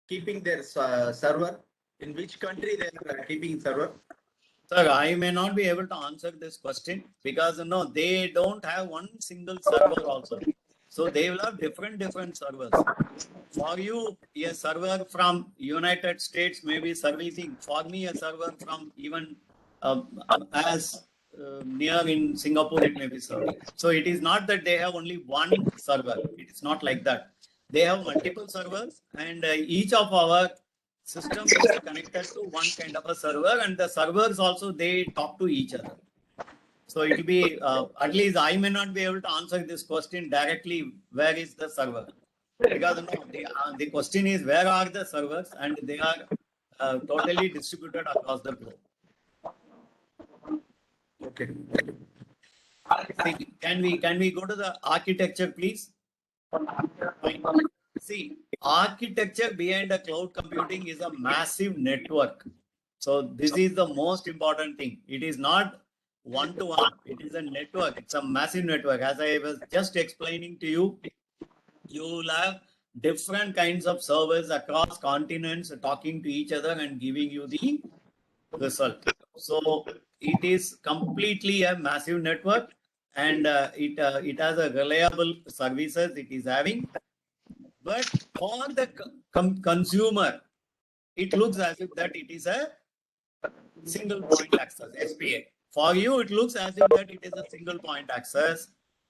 keeping their server? In which country they are keeping server? Sir, I may not be able to answer this question because no, they don't have one single server also. So they will have different servers. For you, a server from United States may be servicing. For me, a server from even as near in Singapore, it may be serving. So it is not that they have only one server. It is not like that. They have multiple servers, and each of our system is connected to one kind of a server, and the servers also they talk to each other. So it will be at least I may not be able to answer this question directly. Where is the server? Because no, the question is where are the servers, and they are totally distributed across the globe. Okay. Can we go to the architecture, please? Fine. See, architecture behind a cloud computing is a massive network. So this is the most important thing. It is not one-to-one. It is a network. It's a massive network. As I was just explaining to you, you will have different kinds of servers across continents talking to each other and giving you the result. So it is completely a massive network, and it has a reliable services it is having. But for the consumer, it looks as if that it is a single point access, SPA. For you, it looks as if that it is a single point access,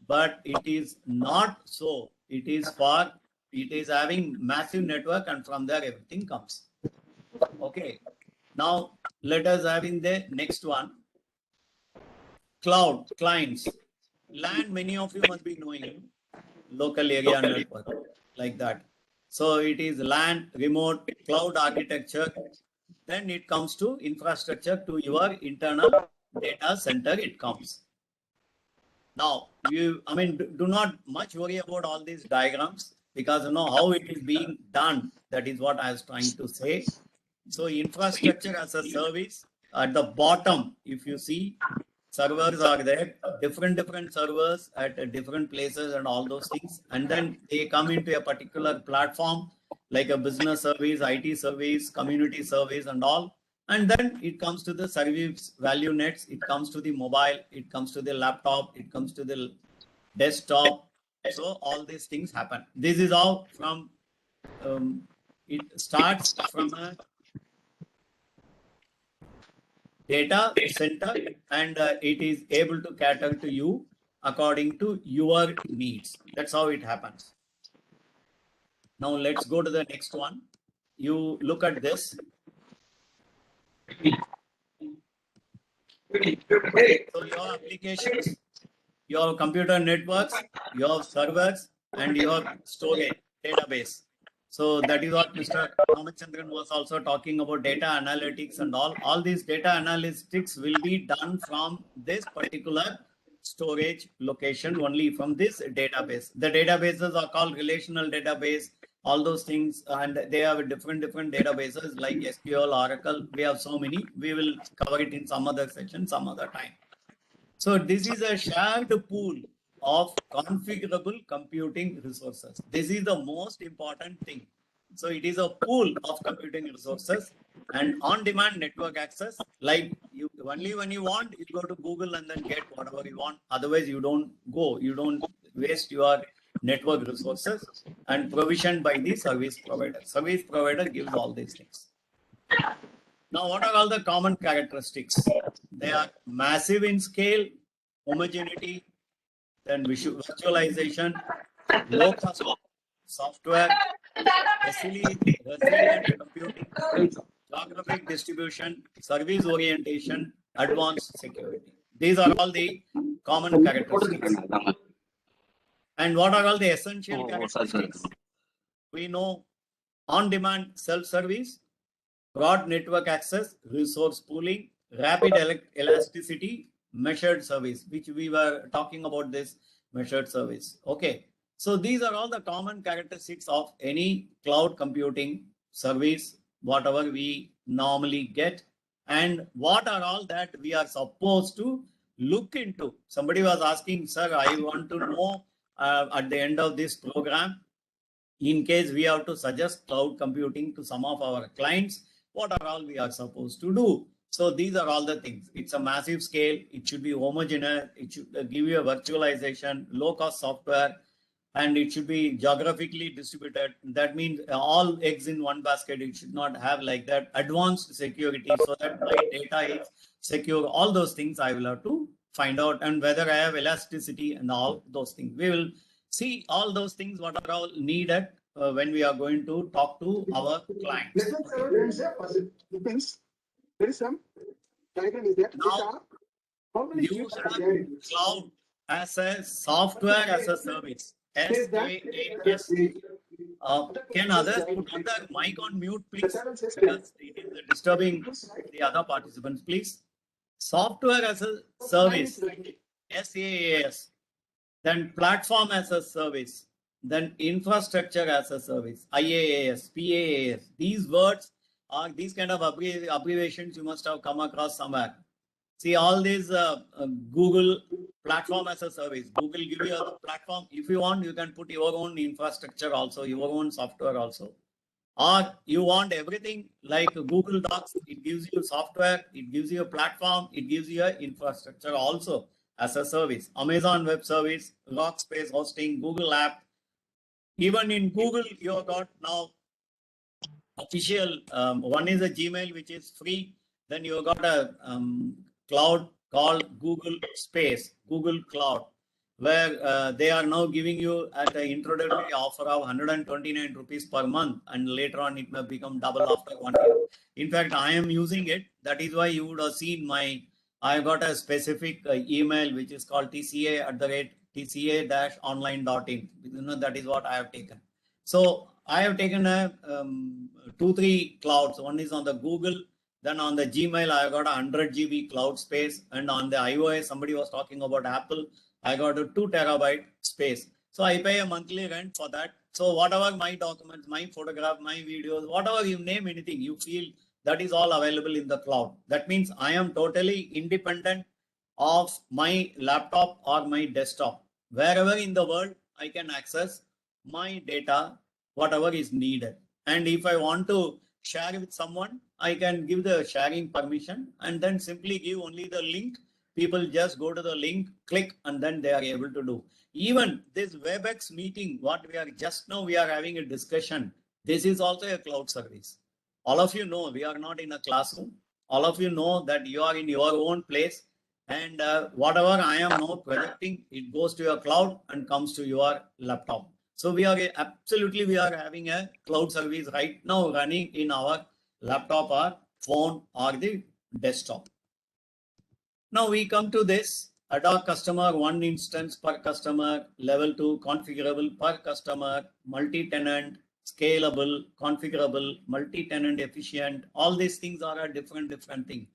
but it is not so. It is having massive network, and from there everything comes. Okay. Now let us have in the next one. Cloud clients. LAN, many of you must be knowing local area network like that. So it is LAN, remote, cloud architecture. Then it comes to infrastructure to your internal data center. It comes. Now do not much worry about all these diagrams because you know how it is being done. That is what I was trying to say. So infrastructure as a service at the bottom, if you see, servers are there, different servers at different places and all those things. And then they come into a particular platform like a business service, IT service, community service and all. And then it comes to the service value nets. It comes to the mobile. It comes to the laptop. It comes to the desktop. So all these things happen. This is how from it starts from a data center, and it is able to cater to you according to your needs. That's how it happens. Now let's go to the next one. You look at this. So your applications, your computer networks, your servers, and your storage database. So that is what Mr. Ramachandran was also talking about, data analytics and all. All these data analytics will be done from this particular storage location, only from this database. The databases are called relational database, all those things, and they have different databases like SQL, Oracle. We have so many. We will cover it in some other section, some other time. So this is a shared pool of configurable computing resources. This is the most important thing. So it is a pool of computing resources and on-demand network access. Like you only when you want, you go to Google and then get whatever you want. Otherwise, you don't go. You don't waste your network resources, and provisioned by the service provider. Service provider gives all these things. Now, what are all the common characteristics? They are massive in scale, homogeneity, then virtualization, low cost software, resilient computing, geographic distribution, service orientation, advanced security. These are all the common characteristics. And what are all the essential characteristics? We know on-demand self-service, broad network access, resource pooling, rapid elasticity, measured service, which we were talking about this measured service. Okay. So these are all the common characteristics of any cloud computing service, whatever we normally get. And what are all that we are supposed to look into? Somebody was asking, sir, I want to know at the end of this program, in case we have to suggest cloud computing to some of our clients, what are all we are supposed to do? So these are all the things. It's a massive scale. It should be homogeneous. It should give you a virtualization, low cost software, and it should be geographically distributed. That means all eggs in one basket. It should not have like that. Advanced security so that my data is secure. All those things I will have to find out, and whether I have elasticity and all those things. We will see all those things what are all needed when we are going to talk to our clients. Depends. There is some diagram is there. Now, How many use units are there? cloud as a software as a service. SaaS. Can others put on their mic on mute, please? Because it is disturbing the other participants, please. Software as a service, SaaS. Then platform as a service. Then infrastructure as a service, IaaS, PaaS. These words are these kind of abbreviations you must have come across somewhere. See all these Google platform as a service. Google give you a platform. If you want, you can put your own infrastructure also, your own software also. Or you want everything like Google Docs, it gives you software, it gives you a platform, it gives you an infrastructure also as a service. Amazon Web Service, Rockspace hosting, Google App. Even in Google, you have got now official, one is a Gmail, which is free. Then you got a cloud called Google Space, Google Cloud, where they are now giving you at an introductory offer of 129 rupees per month, and later on it may become double after 1 year. In fact, I am using it. That is why you would have seen I got a specific email which is called tca@tca-online.in. That is what I have taken. So I have taken a 2-3 clouds. One is on the Google. Then on the Gmail, I got a 100 GB cloud space. And on the iOS, somebody was talking about Apple. I got a 2 terabyte space. So I pay a monthly rent for that. So whatever my documents, my photograph, my videos, whatever you name anything, you feel that is all available in the cloud. That means I am totally independent of my laptop or my desktop. Wherever in the world, I can access my data, whatever is needed. And if I want to share with someone, I can give the sharing permission and then simply give only the link. People just go to the link, click, and then they are able to do. Even this WebEx meeting, what we are just now, we are having a discussion. This is also a cloud service. All of you know, we are not in a classroom. All of you know that you are in your own place. And whatever I am now projecting, it goes to your cloud and comes to your laptop. So we are having a cloud service right now running in our laptop or phone or the desktop. Now we come to this ad hoc customer, one instance per customer, level 2 configurable per customer, multi-tenant, scalable, configurable, multi-tenant efficient. All these things are a different thing.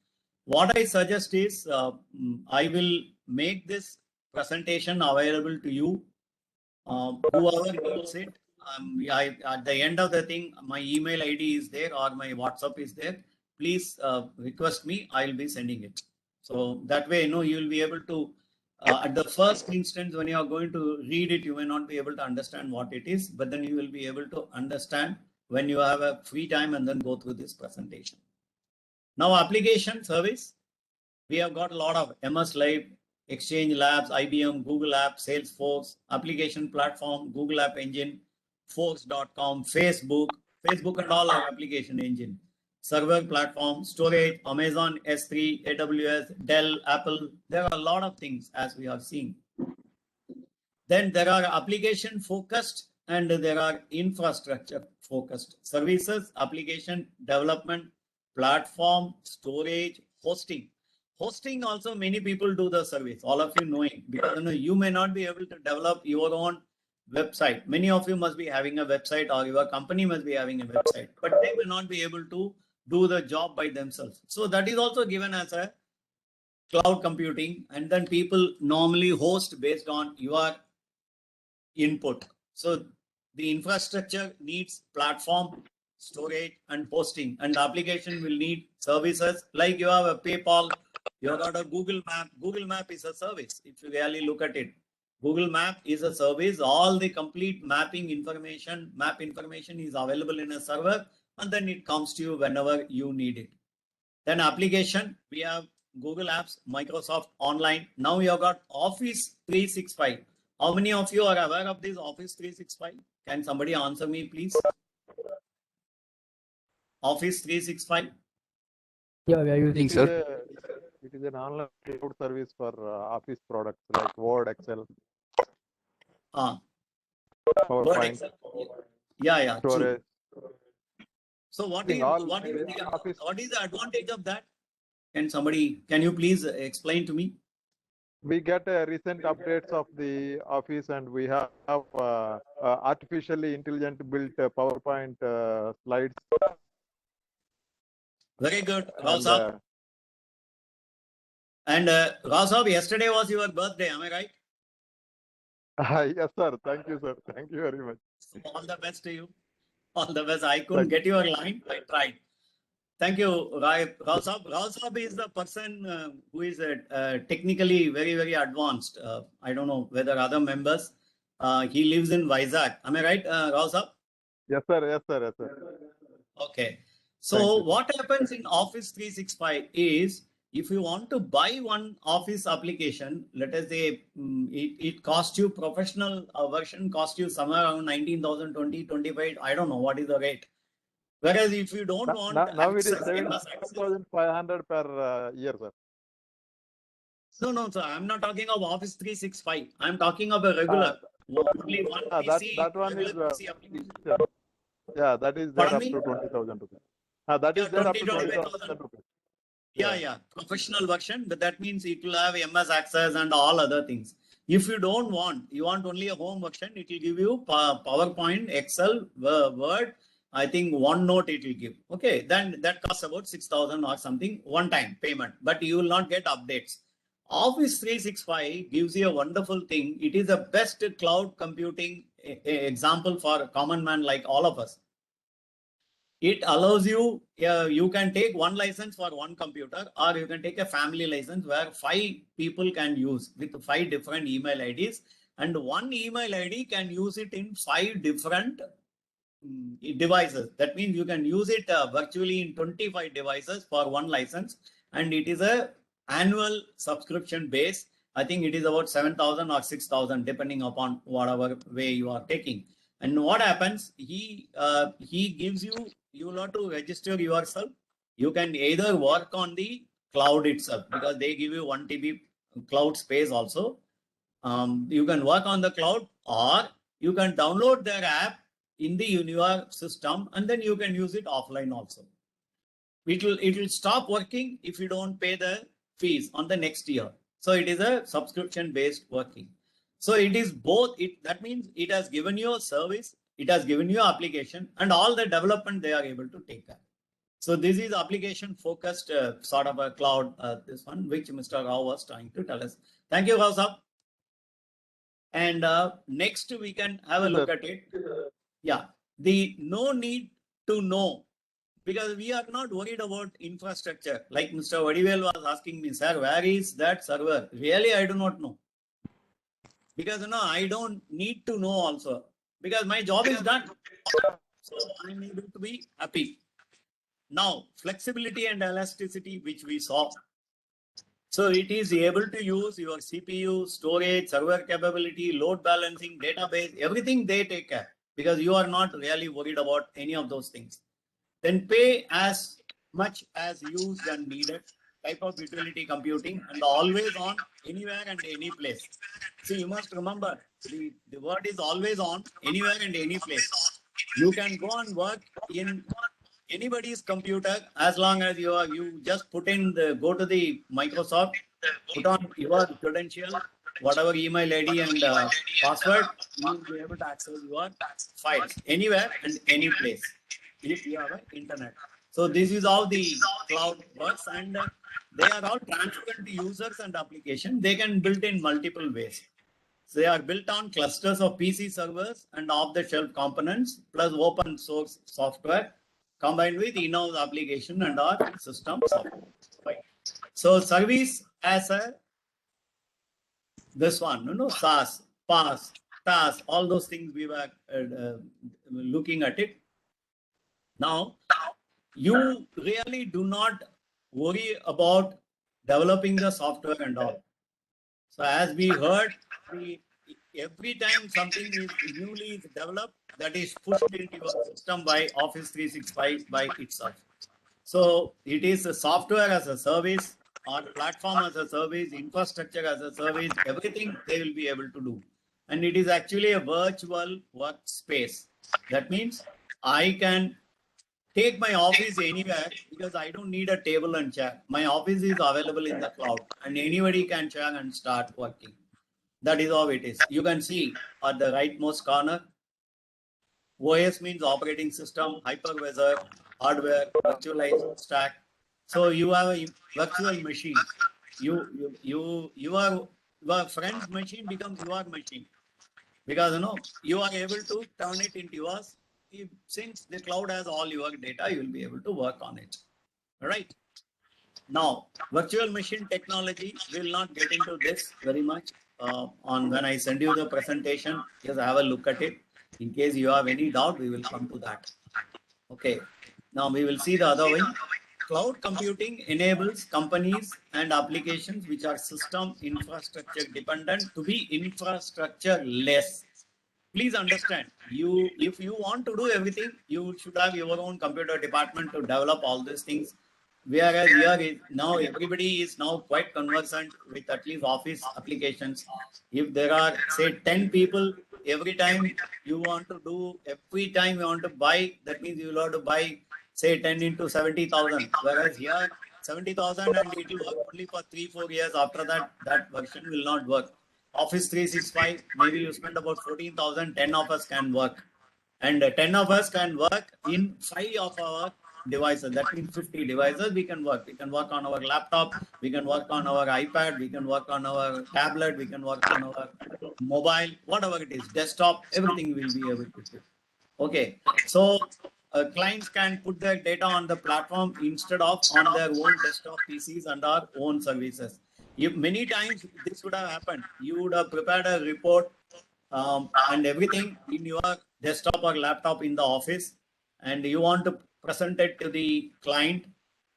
What I suggest is I will make this presentation available to you. Whoever knows it, at the end of the thing, my email ID is there or my WhatsApp is there. Please request me. I'll be sending it. So that way, you will be able to, at the first instance, when you are going to read it, you may not be able to understand what it is, but then you will be able to understand when you have a free time and then go through this presentation. Now, application service, we have got a lot of MS Live, Exchange Labs, IBM, Google App, Salesforce, application platform, Google App Engine, Force.com, Facebook and all our application engine, server platform, storage, Amazon S3, AWS, Dell, Apple. There are a lot of things as we have seen. Then there are application focused and there are infrastructure focused services, application development, platform, storage, hosting. Hosting also many people do the service, all of you knowing, because you may not be able to develop your own website. Many of you must be having a website or your company must be having a website, but they will not be able to do the job by themselves. So that is also given as a cloud computing, and then people normally host based on your input. So the infrastructure needs platform, storage and hosting, and the application will need services like you have a PayPal, you have got a Google Map. Google Map is a service if you really look at it. Google Map is a service. All the complete map information is available in a server, and then it comes to you whenever you need it. Then application, we have Google Apps, Microsoft Online. Now you have got Office 365. How many of you are aware of this Office 365? Can somebody answer me, please? Office 365. Yeah, we are using, sir. It is an online cloud service for office products like Word, Excel, Word, PowerPoint, Excel. Yeah, true. storage. So what Think is all what is the, Office. what is the advantage of that? Can you please explain to me? We get recent updates of the office, and we have artificially intelligent built PowerPoint slides. Very good, And, Rausab. And Rausab, yesterday was your birthday, am I right? yes, sir. Thank you, sir. Thank you very much. So all the best to you. All the best. I couldn't get your line. I tried. Thank you, Rausab. Rausab is the person who is technically very, very advanced. I don't know whether other members. He lives in Vizag. Am I right, Rausab? Yes, sir. Yes, sir. Yes, sir. Okay. Thank So you. what happens in Office 365 is, if you want to buy one Office application, let us say it costs you, professional version costs you somewhere around 19,000, 20, 25. I don't know what is the rate. Whereas if you don't want Now it is access, endless access. 7,500 per year, sir. No, sir. I'm not talking of Office 365. I'm talking of a regular. Only one PC. That one is regular PC application. yeah, that is there Pardon up me? to 20,000 rupees. That is Yeah, there up to 20,000 20,000 rupees. Yeah. Professional version, but that means it will have MS Access and all other things. If you don't want, you want only a home version, it will give you PowerPoint, Excel, Word. I think OneNote it will give. Okay, then that costs about 6,000 or something one time payment, but you will not get updates. Office 365 gives you a wonderful thing. It is the best cloud computing example for a common man like all of us. It allows you, you can take one license for one computer, or you can take a family license where 5 people can use with 5 different email IDs, and one email ID can use it in 5 different devices. That means you can use it virtually in 25 devices for one license, and it is a annual subscription base. I think it is about 7,000 or 6,000 depending upon whatever way you are taking. And what happens, he gives you will have to register yourself. You can either work on the cloud itself, because they give you 1 TB cloud space also. You can work on the cloud, or you can download their app in your system, and then you can use it offline also. It will stop working if you don't pay the fees on the next year. So it is a subscription based working. So it is both. That means it has given you a service, it has given you application, and all the development they are able to take care. So this is application focused sort of a cloud, this one, which Mr. Rao was trying to tell us. Thank you, Rao sir. And next we can have a look at it. Yeah, the no need to know, because we are not worried about infrastructure. Like Mr. Vadivel was asking me, sir, where is that server? Really, I do not know. Because I don't need to know also, because my job is done. So I'm able to be happy. Now, flexibility and elasticity, which we saw. So it is able to use your CPU, storage, server capability, load balancing, database, everything they take care, because you are not really worried about any of those things. Then pay as much as used and needed, type of utility computing, and always on, anywhere and any place. So you must remember, the word is always on, anywhere and any place. You can go and work in anybody's computer as long as you just put in go to the Microsoft, put on your credential, whatever email ID and password, you will be able to access your files anywhere and any place if you have an internet. So this is how the cloud works, and they are all transparent to users and application. They can build in multiple ways. So they are built on clusters of PC servers and off-the-shelf components plus open source software combined with in-house application and our system software. Right. So service as a this one, SaaS. pass, task, all those things we were looking at it. Now, you really do not worry about developing the software and all. So as we heard, every time something is newly developed, that is pushed into your system by Office 365 by itself. So it is a software as a service or platform as a service, infrastructure as a service, everything they will be able to do. And it is actually a virtual workspace. That means I can take my office anywhere because I don't need a table and chair. My office is available in the cloud and anybody can share and start working. That is how it is. You can see at the rightmost corner, OS means operating system, hypervisor, hardware, virtualized stack. So you have a virtual machine. Your friend's machine becomes your machine because you are able to turn it into yours. Since the cloud has all your data, you will be able to work on it. All right. Now, virtual machine technology will not get into this very much on when I send you the presentation. Just have a look at it. In case you have any doubt, we will come to that. Okay. Now we will see the other way. Cloud computing enables companies and applications which are system infrastructure dependent to be infrastructure less. Please understand, if you want to do everything, you should have your own computer department to develop all these things. Whereas here now everybody is now quite conversant with at least Office applications. If there are say 10 people, every time you want to buy, that means you will have to buy say 10 into 70,000. Whereas here 70,000 and it will work only for 3-4 years. After that, that version will not work. Office 365, maybe you spend about 14,000, 10 of us can work. And 10 of us can work in 5 of our devices. That means 50 devices we can work. We can work on our laptop, we can work on our iPad, we can work on our tablet, we can work on our mobile, whatever it is, desktop, everything will be able to do. Okay, so clients can put their data on the platform instead of on their own desktop PCs and our own services. If many times this would have happened, you would have prepared a report and everything in your desktop or laptop in the office, and you want to present it to the client,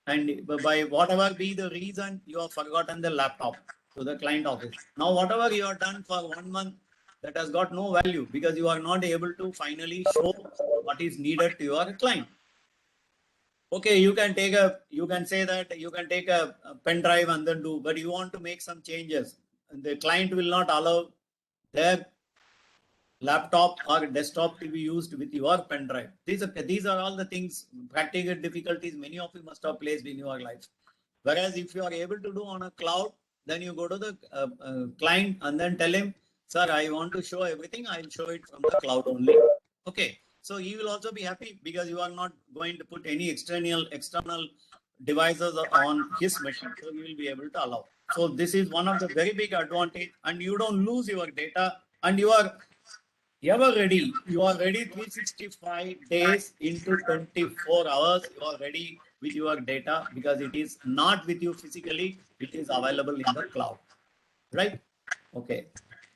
and by whatever be the reason, you have forgotten the laptop to the client office. Now, whatever you have done for 1 month, that has got no value because you are not able to finally show what is needed to your client. Okay, you can say that you can take a pen drive and then do, but you want to make some changes. The client will not allow their laptop or desktop to be used with your pen drive. These are all the things, practical difficulties many of you must have placed in your life. Whereas if you are able to do on a cloud, then you go to the client and then tell him, sir, I want to show everything. I'll show it from the cloud only. Okay. So he will also be happy because you are not going to put any external devices on his machine. So you will be able to allow. So this is one of the very big advantage, and you don't lose your data, and you are ready. You are ready 365 days into 24 hours. You are ready with your data because it is not with you physically. It is available in the cloud, right? Okay.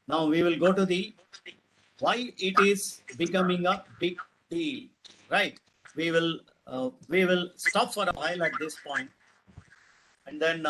Now we will go to the why it is becoming a big deal, right? We will stop for a while at this point, and then